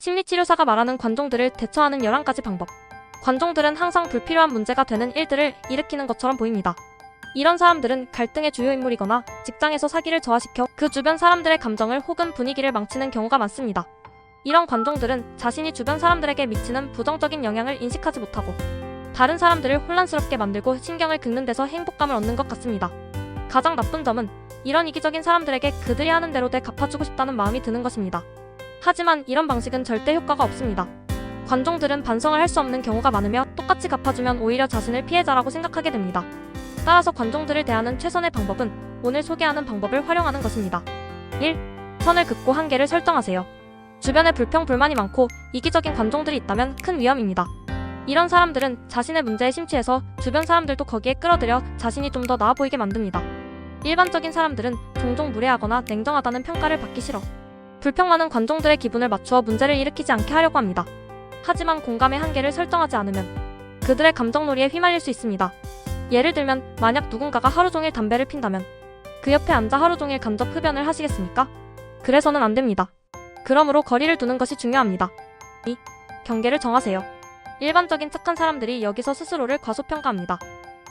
심리치료사가 말하는 관종들을 대처하는 11가지 방법. 관종들은 항상 불필요한 문제가 되는 일들을 일으키는 것처럼 보입니다. 이런 사람들은 갈등의 주요 인물이거나 직장에서 사기를 저하시켜 그 주변 사람들의 감정을 혹은 분위기를 망치는 경우가 많습니다. 이런 관종들은 자신이 주변 사람들에게 미치는 부정적인 영향을 인식하지 못하고 다른 사람들을 혼란스럽게 만들고 신경을 긁는 데서 행복감을 얻는 것 같습니다. 가장 나쁜 점은 이런 이기적인 사람들에게 그들이 하는 대로 갚아주고 싶다는 마음이 드는 것입니다. 하지만 이런 방식은 절대 효과가 없습니다. 관종들은 반성을 할 수 없는 경우가 많으며 똑같이 갚아주면 오히려 자신을 피해자라고 생각하게 됩니다. 따라서 관종들을 대하는 최선의 방법은 오늘 소개하는 방법을 활용하는 것입니다. 1. 선을 긋고 한계를 설정하세요. 주변에 불평불만이 많고 이기적인 관종들이 있다면 큰 위험입니다. 이런 사람들은 자신의 문제에 심취해서 주변 사람들도 거기에 끌어들여 자신이 좀 더 나아 보이게 만듭니다. 일반적인 사람들은 종종 무례하거나 냉정하다는 평가를 받기 싫어 불평 많은 관종들의 기분을 맞추어 문제를 일으키지 않게 하려고 합니다. 하지만 공감의 한계를 설정하지 않으면 그들의 감정놀이에 휘말릴 수 있습니다. 예를 들면 만약 누군가가 하루 종일 담배를 핀다면 그 옆에 앉아 하루 종일 간접 흡연을 하시겠습니까? 그래서는 안 됩니다. 그러므로 거리를 두는 것이 중요합니다. 2. 경계를 정하세요. 일반적인 착한 사람들이 여기서 스스로를 과소평가합니다.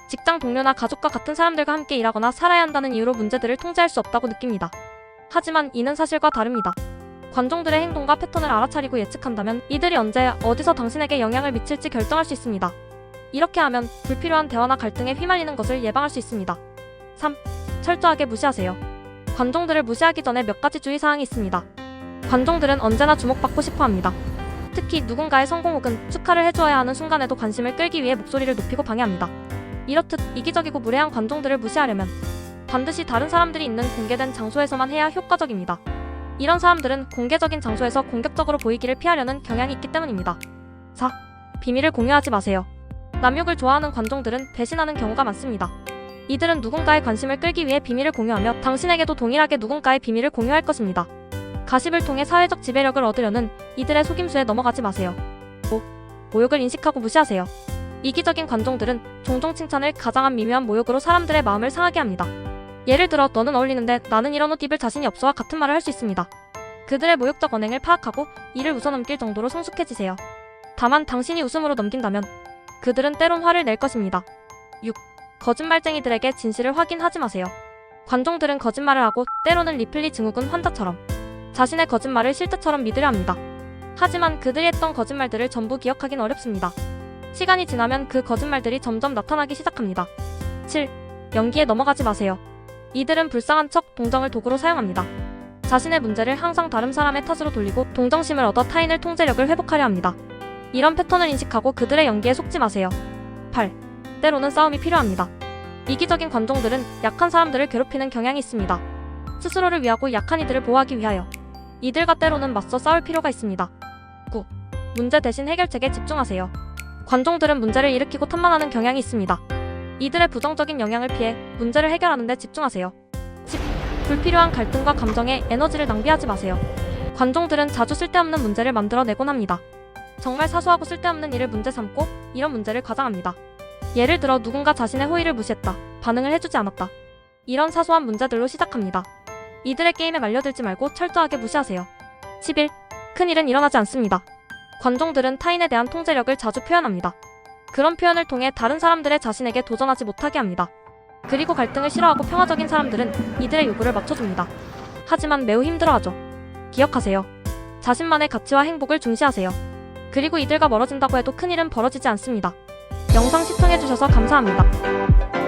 직장 동료나 가족과 같은 사람들과 함께 일하거나 살아야 한다는 이유로 문제들을 통제할 수 없다고 느낍니다. 하지만 이는 사실과 다릅니다. 관종들의 행동과 패턴을 알아차리고 예측한다면 이들이 언제 어디서 당신에게 영향을 미칠지 결정할 수 있습니다. 이렇게 하면 불필요한 대화나 갈등에 휘말리는 것을 예방할 수 있습니다. 3. 철저하게 무시하세요. 관종들을 무시하기 전에 몇 가지 주의사항이 있습니다. 관종들은 언제나 주목받고 싶어합니다. 특히 누군가의 성공 혹은 축하를 해주어야 하는 순간에도 관심을 끌기 위해 목소리를 높이고 방해합니다. 이렇듯 이기적이고 무례한 관종들을 무시하려면 반드시 다른 사람들이 있는 공개된 장소에서만 해야 효과적입니다. 이런 사람들은 공개적인 장소에서 공격적으로 보이기를 피하려는 경향이 있기 때문입니다. 4. 비밀을 공유하지 마세요. 남욕을 좋아하는 관종들은 배신하는 경우가 많습니다. 이들은 누군가의 관심을 끌기 위해 비밀을 공유하며 당신에게도 동일하게 누군가의 비밀을 공유할 것입니다. 가십을 통해 사회적 지배력을 얻으려는 이들의 속임수에 넘어가지 마세요. 5. 모욕을 인식하고 무시하세요. 이기적인 관종들은 종종 칭찬을 가장한 미묘한 모욕으로 사람들의 마음을 상하게 합니다. 예를 들어 너는 어울리는데 나는 이런 옷 입을 자신이 없어와 같은 말을 할 수 있습니다. 그들의 모욕적 언행을 파악하고 이를 웃어넘길 정도로 성숙해지세요. 다만 당신이 웃음으로 넘긴다면 그들은 때론 화를 낼 것입니다. 6. 거짓말쟁이들에게 진실을 확인하지 마세요. 관종들은 거짓말을 하고 때로는 리플리 증후군 환자처럼 자신의 거짓말을 실제처럼 믿으려 합니다. 하지만 그들이 했던 거짓말들을 전부 기억하긴 어렵습니다. 시간이 지나면 그 거짓말들이 점점 나타나기 시작합니다. 7. 연기에 넘어가지 마세요. 이들은 불쌍한 척 동정을 도구로 사용합니다. 자신의 문제를 항상 다른 사람의 탓으로 돌리고 동정심을 얻어 타인의 통제력을 회복하려 합니다. 이런 패턴을 인식하고 그들의 연기에 속지 마세요. 8. 때로는 싸움이 필요합니다. 이기적인 관종들은 약한 사람들을 괴롭히는 경향이 있습니다. 스스로를 위하고 약한 이들을 보호하기 위하여 이들과 때로는 맞서 싸울 필요가 있습니다. 9. 문제 대신 해결책에 집중하세요. 관종들은 문제를 일으키고 탐만하는 경향이 있습니다. 이들의 부정적인 영향을 피해 문제를 해결하는 데 집중하세요. 10. 불필요한 갈등과 감정에 에너지를 낭비하지 마세요. 관종들은 자주 쓸데없는 문제를 만들어내곤 합니다. 정말 사소하고 쓸데없는 일을 문제 삼고 이런 문제를 과장합니다. 예를 들어 누군가 자신의 호의를 무시했다, 반응을 해주지 않았다. 이런 사소한 문제들로 시작합니다. 이들의 게임에 말려들지 말고 철저하게 무시하세요. 11. 큰일은 일어나지 않습니다. 관종들은 타인에 대한 통제력을 자주 표현합니다. 그런 표현을 통해 다른 사람들의 자신에게 도전하지 못하게 합니다. 그리고 갈등을 싫어하고 평화적인 사람들은 이들의 요구를 맞춰줍니다. 하지만 매우 힘들어하죠. 기억하세요. 자신만의 가치와 행복을 중시하세요. 그리고 이들과 멀어진다고 해도 큰일은 벌어지지 않습니다. 영상 시청해주셔서 감사합니다.